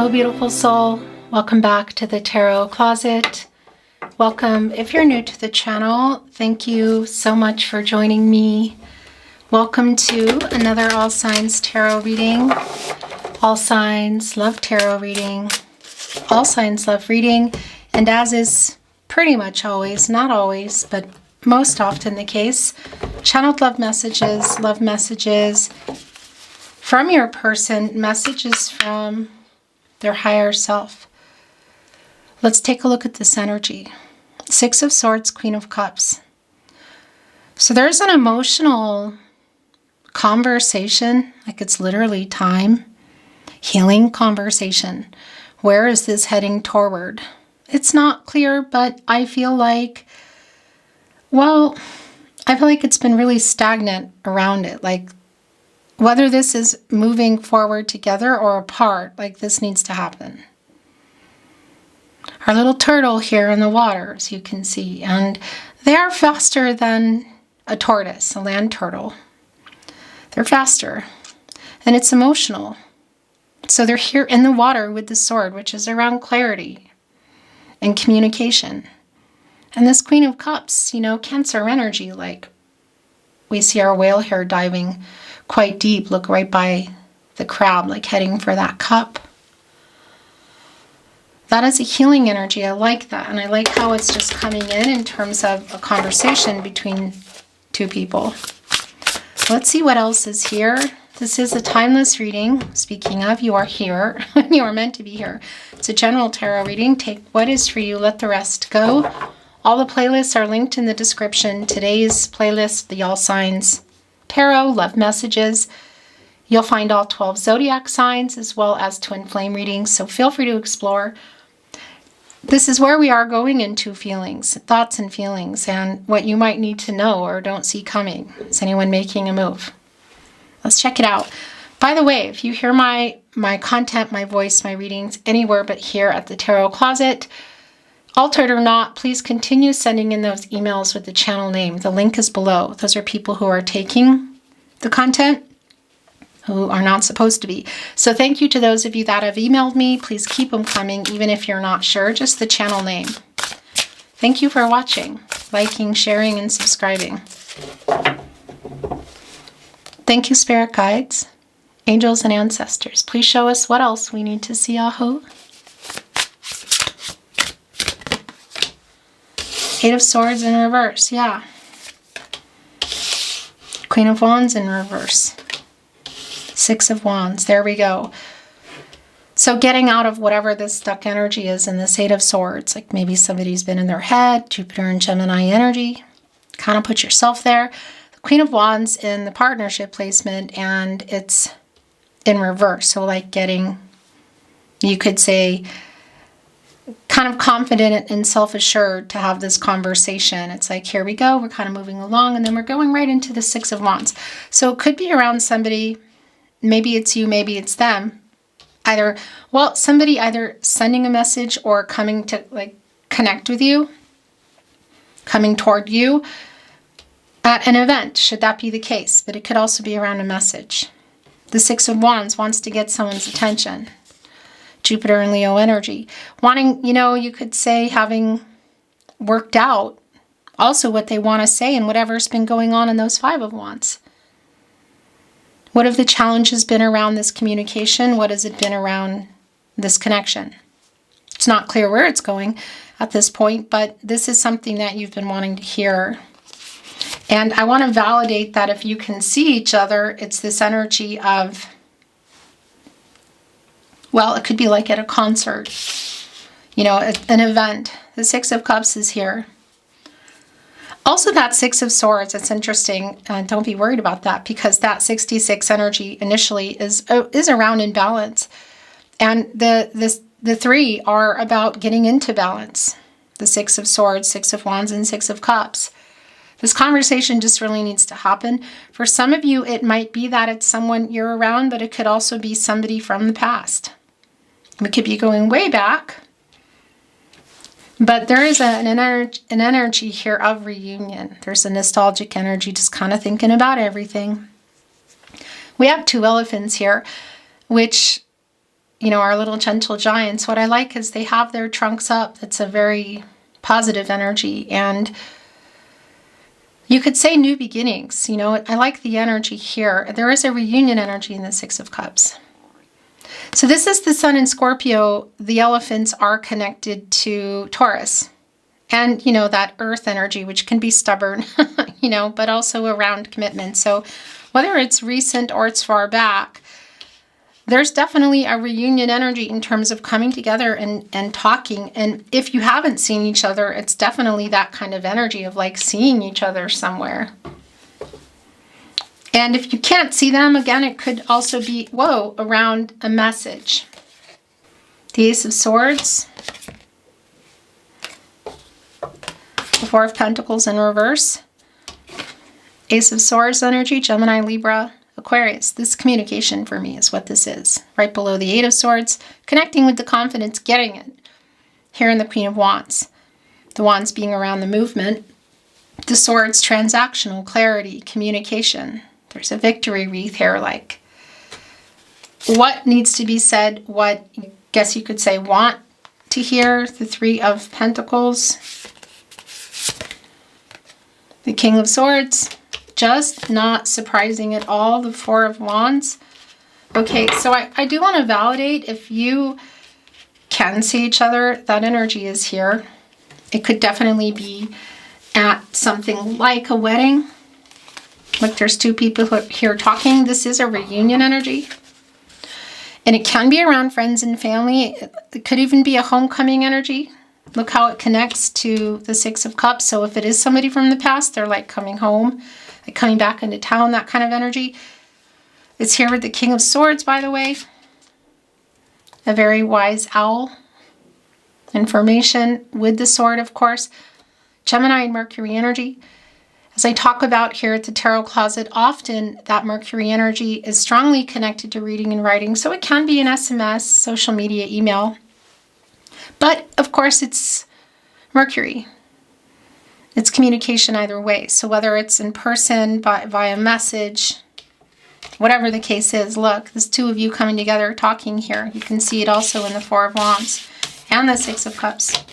Hello, beautiful soul. Welcome back to the Tarot Closet. Welcome. If you're new to the channel, thank you so much for joining me. Welcome to another All Signs Tarot reading. All Signs love tarot reading. All Signs love reading. And as is pretty much always, not always, but most often the case, channeled love messages from your person, messages from their higher self. Let's take a look at this energy. Six of Swords, Queen of Cups. So there's an emotional conversation, like it's literally time, healing conversation. Where is this heading toward? It's not clear, but I feel like, it's been really stagnant around it. Like whether this is moving forward together or apart, like this needs to happen. Our little turtle here in the water, as you can see, and they are faster than a tortoise, a land turtle. They're faster, and it's emotional. So they're here in the water with the sword, which is around clarity and communication. And this Queen of Cups, Cancer energy, like we see our whale here diving quite deep, look right by the crab, like heading for that cup. That is a healing energy. I like that. And I like how it's just coming in terms of a conversation between two people. Let's see what else is here. This is a timeless reading. Speaking of, you are here. You are meant to be here. It's a general tarot reading. Take what is for you, let the rest go. All the playlists are linked in the description. Today's playlist, the All Signs Tarot, Love Messages. You'll find all 12 Zodiac signs as well as twin flame readings, so feel free to explore. This is where we are going into feelings, thoughts and feelings, and what you might need to know or don't see coming. Is anyone making a move? Let's check it out. By the way, if you hear my content, my voice, my readings anywhere but here at the Tarot Closet, altered or not, please continue sending in those emails with the channel name. The link is below. Those are people who are taking the content who are not supposed to be. So thank you to those of you that have emailed me. Please keep them coming, even if you're not sure, just the channel name. Thank you for watching, liking, sharing, and subscribing. Thank you, spirit guides, angels, and ancestors. Please show us what else we need to see, Aho. Eight of Swords in reverse, yeah. Queen of Wands in reverse. Six of Wands, there we go. So getting out of whatever this stuck energy is in this Eight of Swords, like maybe somebody's been in their head, Jupiter and Gemini energy, kind of put yourself there. The Queen of Wands in the partnership placement, and it's in reverse. So like getting, you could say, kind of confident and self-assured to have this conversation. It's like, here we go, we're kind of moving along, and then we're going right into the Six of Wands. So it could be around somebody, maybe it's you, maybe it's them. Somebody either sending a message or coming to like connect with you, coming toward you at an event, should that be the case. But it could also be around a message. The Six of Wands wants to get someone's attention. Jupiter and Leo energy. Wanting, you could say having worked out also what they want to say and whatever's been going on in those Five of Wands. What have the challenges been around this communication? What has it been around this connection? It's not clear where it's going at this point, but this is something that you've been wanting to hear. And I want to validate that if you can see each other, it's this energy of, it could be like at a concert, an event. The Six of Cups is here. Also that Six of Swords, it's interesting. Don't be worried about that, because that 66 energy initially is around in balance. And the three are about getting into balance. The Six of Swords, Six of Wands, and Six of Cups. This conversation just really needs to happen. For some of you, it might be that it's someone you're around, but it could also be somebody from the past. We could be going way back, but there is an energy here of reunion. There's a nostalgic energy, just kind of thinking about everything. We have two elephants here, which you know, our little gentle giants, what I like is they have their trunks up. That's a very positive energy. And you could say new beginnings. You know, I like the energy here. There is a reunion energy in the Six of Cups. So this is the Sun in Scorpio. The elephants are connected to Taurus. And, you know, that earth energy, which can be stubborn, you know, but also around commitment. So whether it's recent or it's far back, there's definitely a reunion energy in terms of coming together and talking. And if you haven't seen each other, it's definitely that kind of energy of like seeing each other somewhere. And if you can't see them, again, it could also be, whoa, around a message. The Ace of Swords. The Four of Pentacles in reverse. Ace of Swords energy, Gemini, Libra, Aquarius. This communication for me is what this is. Right below the Eight of Swords, connecting with the confidence, getting it. Here in the Queen of Wands. The Wands being around the movement. The Swords, transactional, clarity, communication. There's a victory wreath here, like what needs to be said, what, I guess you could say, want to hear. The Three of Pentacles. The King of Swords. Just not surprising at all. The Four of Wands. Okay, so I do want to validate if you can see each other, that energy is here. It could definitely be at something like a wedding. Look, there's two people here talking. This is a reunion energy. And it can be around friends and family. It could even be a homecoming energy. Look how it connects to the Six of Cups. So if it is somebody from the past, they're like coming home, like coming back into town, that kind of energy. It's here with the King of Swords, by the way. A very wise owl. Information with the sword, of course. Gemini and Mercury energy. As I talk about here at the Tarot Closet, often that Mercury energy is strongly connected to reading and writing. So it can be an SMS, social media, email. But, of course, it's Mercury. It's communication either way. So whether it's in person, via message, whatever the case is, look, there's two of you coming together talking here. You can see it also in the Four of Wands and the Six of Cups.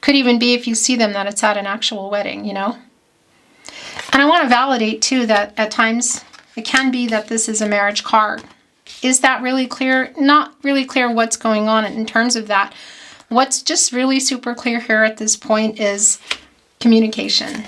Could even be, if you see them, that it's at an actual wedding, you know. And I want to validate, too, that at times it can be that this is a marriage card. Is that really clear? Not really clear what's going on in terms of that. What's just really super clear here at this point is communication.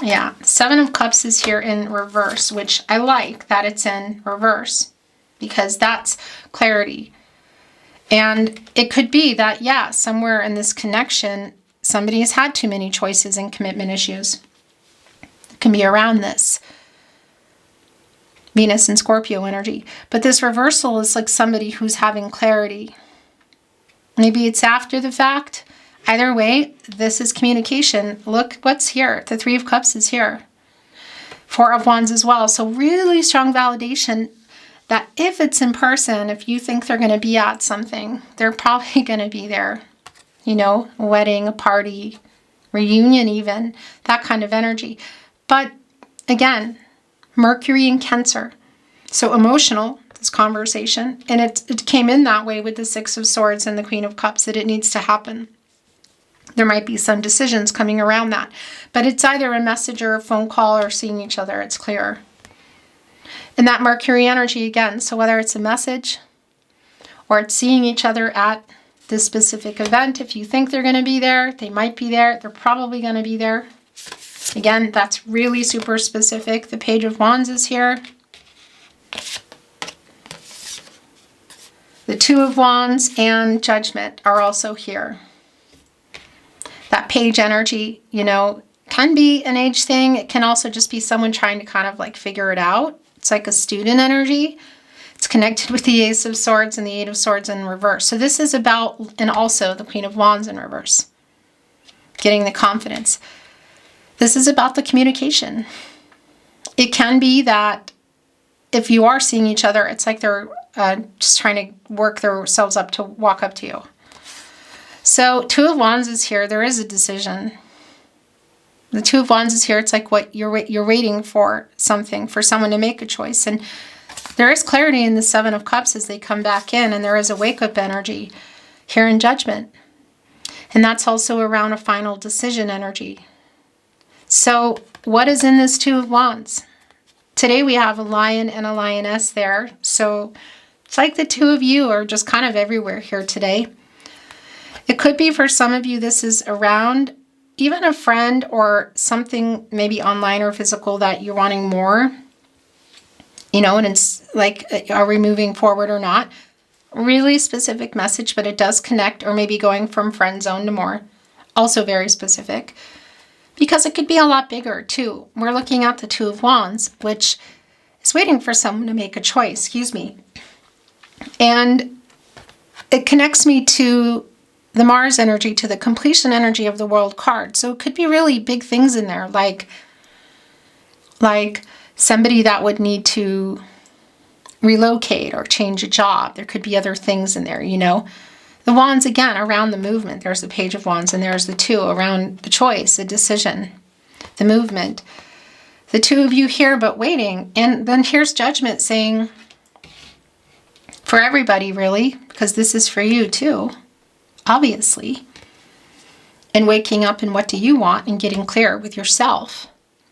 Yeah, Seven of Cups is here in reverse, which I like that it's in reverse because that's clarity. And it could be that, yeah, somewhere in this connection, somebody has had too many choices and commitment issues. It can be around this. Venus and Scorpio energy. But this reversal is like somebody who's having clarity. Maybe it's after the fact. Either way, this is communication. Look what's here. The Three of Cups is here. Four of Wands as well. So really strong validation that if it's in person, if you think they're going to be at something, they're probably going to be there. You know, a wedding, a party, reunion even, that kind of energy. But again, Mercury in Cancer. So emotional, this conversation. And it came in that way with the Six of Swords and the Queen of Cups, that it needs to happen. There might be some decisions coming around that. But it's either a message or a phone call or seeing each other. It's clear. And that Mercury energy again. So whether it's a message or it's seeing each other at this specific event. If you think they're going to be there, they might be there. They're probably going to be there. Again, that's really super specific. The Page of Wands is here. The Two of Wands and Judgment are also here. That page energy, you know, can be an age thing. It can also just be someone trying to kind of like figure it out. It's like a student energy. It's connected with the Ace of Swords and the Eight of Swords in reverse. So this is about, and also the Queen of Wands in reverse. Getting the confidence. This is about the communication. It can be that if you are seeing each other, it's like they're just trying to work themselves up to walk up to you. So Two of Wands is here. There is a decision. The Two of Wands is here. It's like what you're waiting for something, for someone to make a choice. And There is clarity in the Seven of Cups as they come back in, and there is a wake-up energy here in Judgment. And that's also around a final decision energy. So what is in this Two of Wands? Today we have a lion and a lioness there. So it's like the two of you are just kind of everywhere here today. It could be for some of you this is around even a friend or something maybe online or physical that you're wanting more. You know, and it's like, are we moving forward or not? Really specific message, but it does connect, or maybe going from friend zone to more. Also very specific. Because it could be a lot bigger too. We're looking at the Two of Wands, which is waiting for someone to make a choice, excuse me. And it connects me to the Mars energy, to the completion energy of the World card. So it could be really big things in there, like somebody that would need to relocate or change a job. There could be other things in there, you know. The Wands, again, around the movement. There's the Page of Wands, and there's the Two around the choice, the decision, the movement. The two of you here, but waiting. And then here's Judgment saying, for everybody, really, because this is for you too, obviously. And waking up and what do you want, and getting clear with yourself.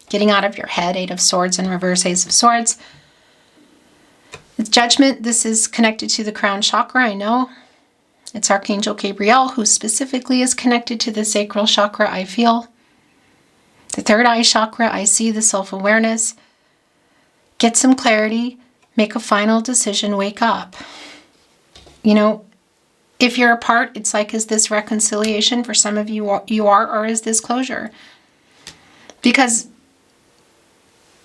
Getting out of your head. Eight of Swords in reverse, Ace of Swords. It's Judgment. This is connected to the crown chakra, I know. It's Archangel Gabriel, who specifically is connected to the sacral chakra, I feel. The third eye chakra, I see the self-awareness. Get some clarity. Make a final decision. Wake up. You know, if you're apart, it's like, is this reconciliation? For some of you, you are, or is this closure? Because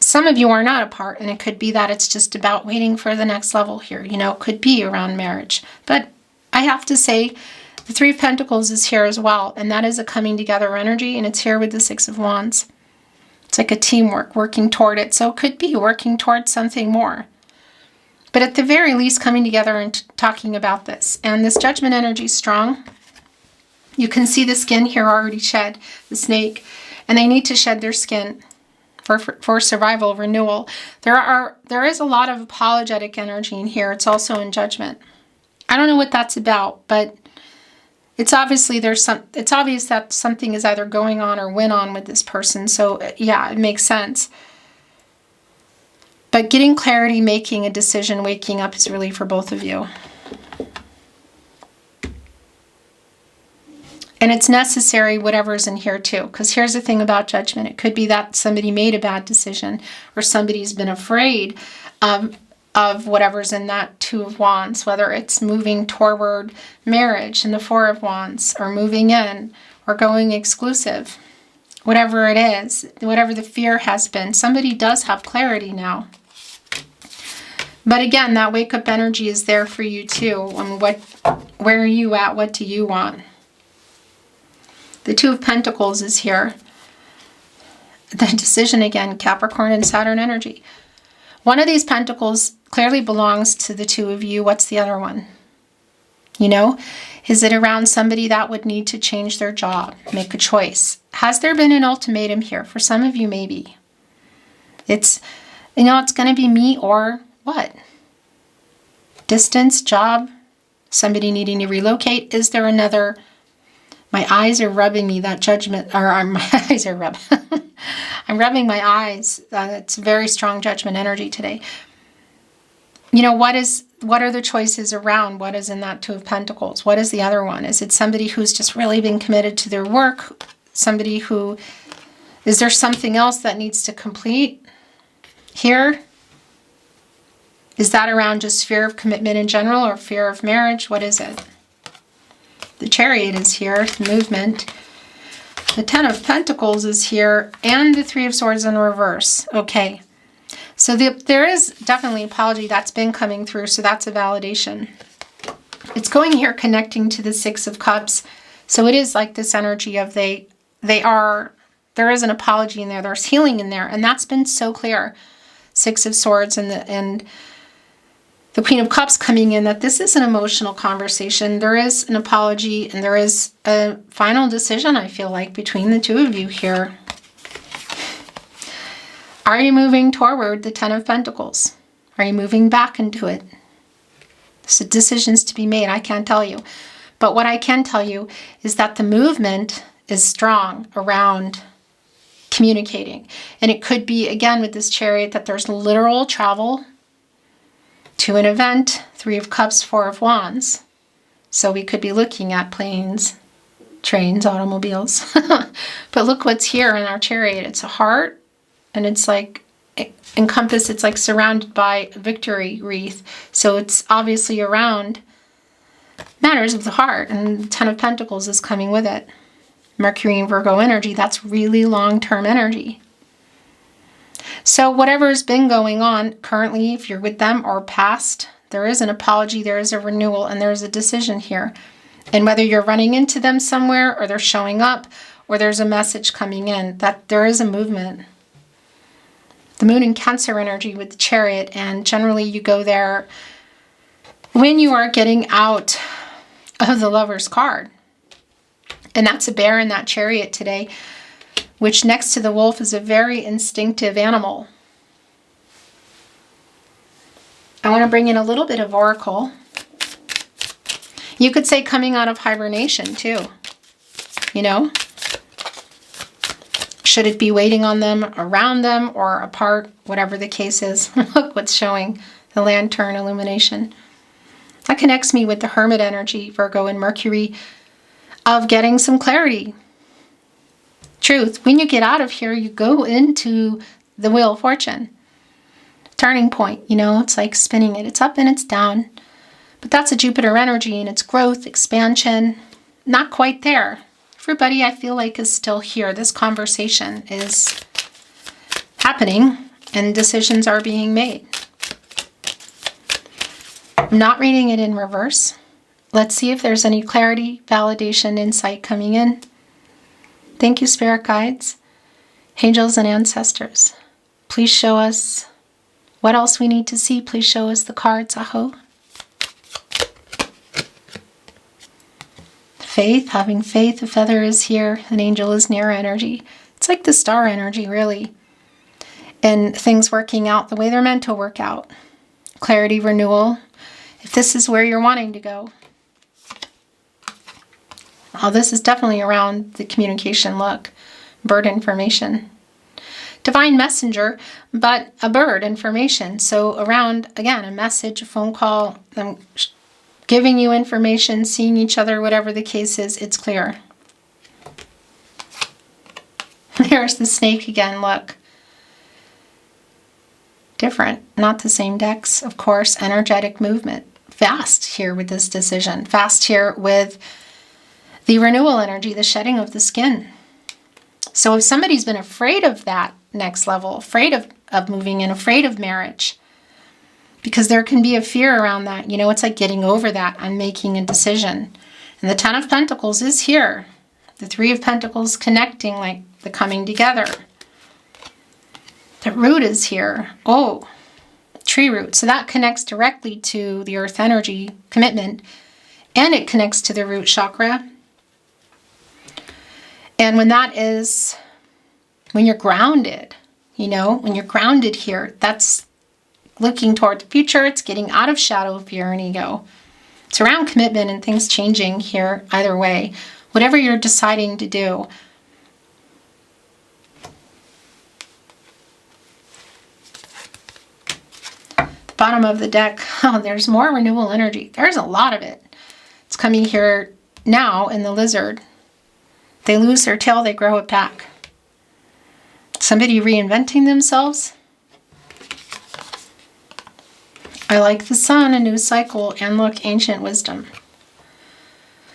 some of you are not apart, and it could be that it's just about waiting for the next level here. You know, it could be around marriage. But I have to say, the Three of Pentacles is here as well, and that is a coming together energy, and it's here with the Six of Wands. It's like a teamwork, working toward it. So it could be working towards something more. But at the very least, coming together and talking about this. And this Judgment energy is strong. You can see the skin here already shed, the snake, and they need to shed their skin for survival, renewal. There is a lot of apologetic energy in here. It's also in Judgment. I don't know what that's about, but it's obviously it's obvious that something is either going on or went on with this person. So yeah, it makes sense. But getting clarity, making a decision, waking up is really for both of you. And it's necessary, whatever's in here too. Because here's the thing about Judgment. It could be that somebody made a bad decision, or somebody's been afraid of whatever's in that Two of Wands, whether it's moving toward marriage in the Four of Wands, or moving in, or going exclusive. Whatever it is, whatever the fear has been, somebody does have clarity now. But again, that wake-up energy is there for you too. Where are you at? What do you want? The Two of Pentacles is here. The decision again, Capricorn and Saturn energy. One of these pentacles clearly belongs to the two of you. What's the other one? You know, is it around somebody that would need to change their job, make a choice? Has there been an ultimatum here? For some of you, maybe. It's, you know, it's going to be me or what? Distance, job, somebody needing to relocate. Is there another? My eyes are rubbing me, that Judgment, or my eyes are rubbing. I'm rubbing my eyes. It's very strong Judgment energy today. You know, what are the choices around? What is in that Two of Pentacles? What is the other one? Is it somebody who's just really been committed to their work? Somebody who, is there something else that needs to complete here? Is that around just fear of commitment in general, or fear of marriage? What is it? The Chariot is here, movement. The Ten of Pentacles is here, and the Three of Swords in reverse. Okay. So there is definitely apology that's been coming through, so that's a validation. It's going here connecting to the Six of Cups. So it is like this energy of there is an apology in there, there's healing in there, and that's been so clear. Six of Swords and the Queen of Cups coming in, that this is an emotional conversation. There is an apology, and there is a final decision, I feel like, between the two of you here. Are you moving toward the Ten of Pentacles? Are you moving back into it? So decisions to be made, I can't tell you. But what I can tell you is that the movement is strong around communicating. And it could be, again, with this Chariot, that there's literal travel to an event. 3 of Cups, 4 of Wands. So we could be looking at planes, trains, automobiles. But look what's here in our Chariot. It's a heart, and it's like encompassed, it's like surrounded by a victory wreath. So it's obviously around matters of the heart, and the 10 of Pentacles is coming with it. Mercury and Virgo energy, that's really long-term energy. So whatever has been going on currently, if you're with them or past, there is an apology, there is a renewal, and there's a decision here. And whether you're running into them somewhere, or they're showing up, or there's a message coming in, that there is a movement. The Moon in Cancer energy with the Chariot, and generally you go there when you are getting out of the Lover's card. And that's a bear in that Chariot today, which next to the wolf is a very instinctive animal. I want to bring in a little bit of Oracle. You could say coming out of hibernation too, you know? Should it be waiting on them, around them, or apart, whatever the case is. Look what's showing, the lantern illumination. That connects me with the Hermit energy, Virgo and Mercury, of getting some clarity. Truth. When you get out of here, you go into the Wheel of Fortune. Turning point, you know, it's like spinning it. It's up and it's down. But that's a Jupiter energy, and it's growth, expansion. Not quite there. Everybody, I feel like, is still here. This conversation is happening, and decisions are being made. I'm not reading it in reverse. Let's see if there's any clarity, validation, insight coming in. Thank you, Spirit Guides, Angels, and Ancestors. Please show us what else we need to see. Please show us the cards, Aho. Faith, having faith, a feather is here, an angel is near energy. It's like the star energy, really. And things working out the way they're meant to work out. Clarity, renewal, if this is where you're wanting to go. Oh, this is definitely around the communication look. Bird information. Divine messenger, but a bird information. So around, again, a message, a phone call, them giving you information, seeing each other, whatever the case is, it's clear. There's the snake again, look. Different, not the same decks, of course. Energetic movement. Fast here with this decision. Fast here with the renewal energy, the shedding of the skin. So if somebody's been afraid of that next level, afraid of moving in, afraid of marriage, because there can be a fear around that. You know, it's like getting over that and making a decision. And the 10 of Pentacles is here. The 3 of Pentacles connecting, like the coming together. The root is here. Oh, tree root. So that connects directly to the earth energy, commitment, and it connects to the root chakra. And when that is, when you're grounded, you know, when you're grounded here, that's looking toward the future. It's getting out of shadow, fear, and ego. It's around commitment and things changing here either way. Whatever you're deciding to do. The bottom of the deck, oh, there's more renewal energy. There's a lot of it. It's coming here now in the Lizard. They lose their tail, they grow it back. Somebody reinventing themselves. I like the Sun, a new cycle, and look, ancient wisdom.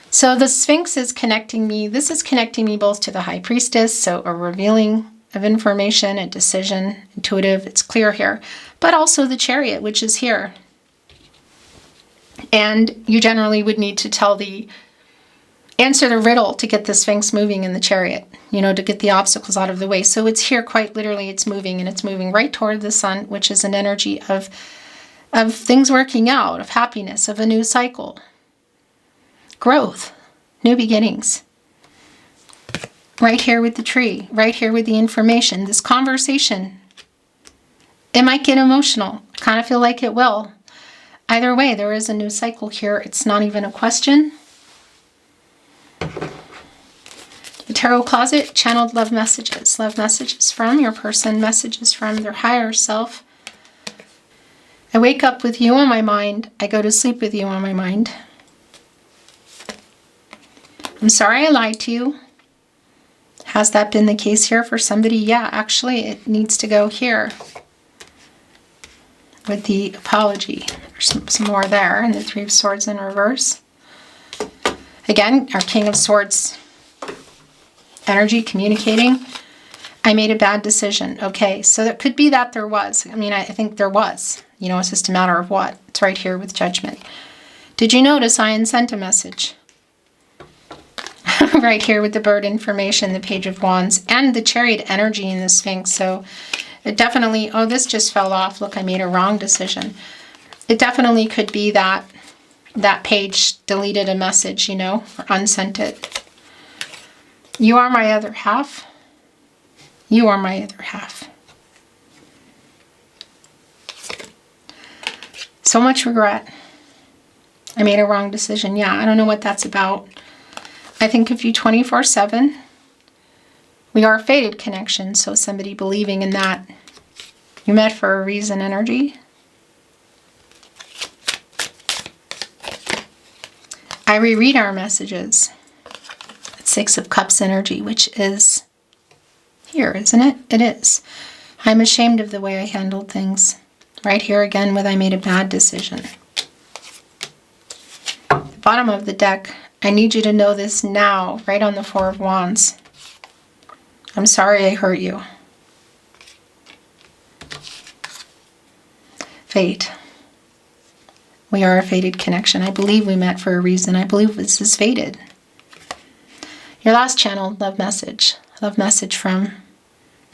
So the Sphinx is connecting me. This is connecting me both to the High Priestess, so a revealing of information, a decision, intuitive, it's clear here, but also the Chariot, which is here. And you generally would need to answer the riddle to get the Sphinx moving in the Chariot, you know, to get the obstacles out of the way. So it's here quite literally, it's moving, and it's moving right toward the Sun, which is an energy of things working out, of happiness, of a new cycle. Growth, new beginnings. Right here with the tree, right here with the information, this conversation. It might get emotional. Kind of feel like it will. Either way, there is a new cycle here. It's not even a question. The Tarot Closet, channeled love messages. Love messages from your person, messages from their higher self. I wake up with you on my mind. I go to sleep with you on my mind. I'm sorry I lied to you. Has that been the case here for somebody? Yeah, actually, it needs to go here with the apology. There's some more there, and the Three of Swords in reverse. Again, our King of Swords energy communicating. I made a bad decision. Okay, so it could be that there was. I mean, I think there was. You know, it's just a matter of what. It's right here with Judgment. Did you notice I sent a message? Right here with the bird information, the Page of Wands, and the Chariot energy in the Sphinx. So it definitely, oh, this just fell off. Look, I made a wrong decision. It definitely could be that that page deleted a message, you know, or unsent it. You are my other half. You are my other half. So much regret. I made a wrong decision. Yeah, I don't know what that's about. I think of you 24/7. We are a fated connection, so somebody believing in that. You met for a reason energy. I reread our messages. Six of Cups energy, which is here, isn't it? It is. I'm ashamed of the way I handled things. Right here again with I made a bad decision. The bottom of the deck, I need you to know this now, right on the Four of Wands. I'm sorry I hurt you. Fate. We are a fated connection. I believe we met for a reason. I believe this is fated. Your last channel, love message. Love message from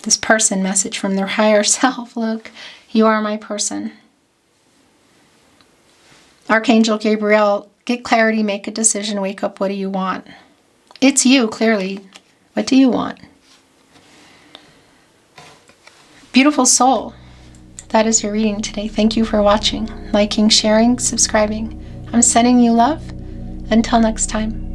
this person, message from their higher self. Look, you are my person. Archangel Gabriel, get clarity, make a decision, wake up, what do you want? It's you, clearly. What do you want? Beautiful soul. That is your reading today. Thank you for watching, liking, sharing, subscribing. I'm sending you love. Until next time.